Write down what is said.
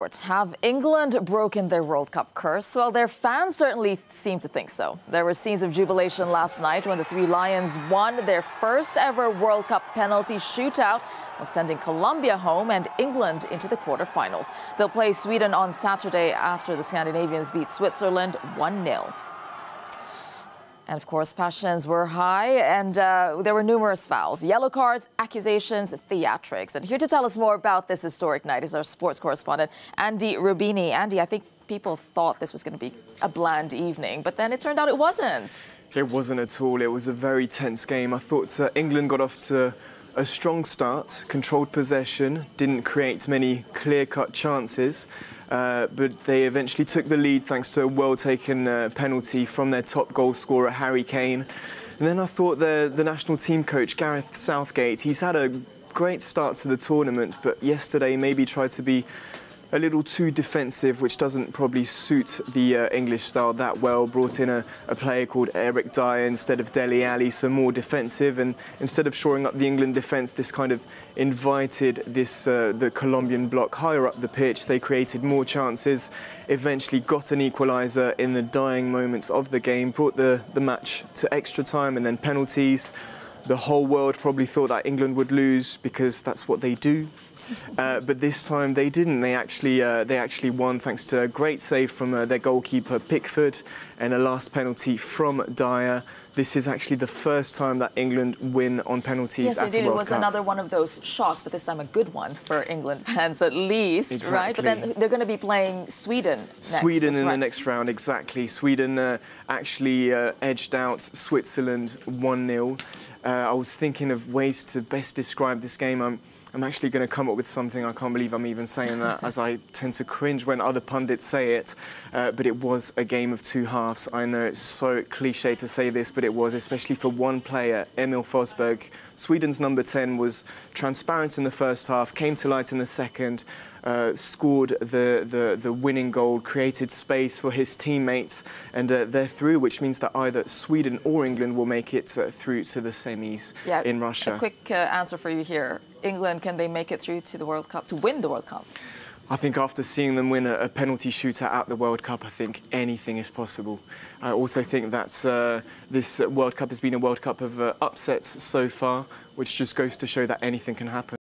Have England broken their World Cup curse? Well, their fans certainly seem to think so. There were scenes of jubilation last night when the Three Lions won their first ever World Cup penalty shootout, while sending Colombia home and England into the quarterfinals. They'll play Sweden on Saturday after the Scandinavians beat Switzerland 1-0. And of course, passions were high and there were numerous fouls, yellow cards, accusations, theatrics. And here to tell us more about this historic night is our sports correspondent, Andy Rubini. Andy, I think people thought this was going to be a bland evening, but then it turned out it wasn't. It wasn't at all. It was a very tense game. I thought England got off to a strong start, controlled possession, didn't create many clear-cut chances. But they eventually took the lead thanks to a well-taken penalty from their top goal scorer, Harry Kane. And then I thought the national team coach, Gareth Southgate, he's had a great start to the tournament, but yesterday maybe tried to be a little too defensive, which doesn't probably suit the English style that well. Brought in a player called Eric Dyer instead of Dele Alli, so more defensive. And instead of shoring up the England defence, this kind of invited the Colombian bloc higher up the pitch. They created more chances, eventually got an equaliser in the dying moments of the game, brought the match to extra time and then penalties. The whole world probably thought that England would lose because that's what they do. But this time they didn't. They actually won thanks to a great save from their goalkeeper Pickford and a last penalty from Dyer. This is actually the first time that England win on penalties yes, at a indeed. World It was Cup. Another one of those shocks, but this time a good one for England fans at least, exactly. right? But then they're going to be playing Sweden next. Sweden in the next round, exactly. Sweden actually edged out Switzerland 1-0. I was thinking of ways to best describe this game. I'm actually going to come up with something. I can't believe I'm even saying that, as I tend to cringe when other pundits say it. But it was a game of two halves. I know it's so cliche to say this, but it was, especially for one player, Emil Forsberg. Sweden's number 10 was transparent in the first half, came to light in the second, scored the winning goal, created space for his teammates, and they're through, which means that either Sweden or England will make it through to the semis in Russia. A quick answer for you here. England, can they make it through to the World Cup, to win the World Cup? I think after seeing them win a penalty shootout at the World Cup, I think anything is possible. I also think that this World Cup has been a World Cup of upsets so far, which just goes to show that anything can happen.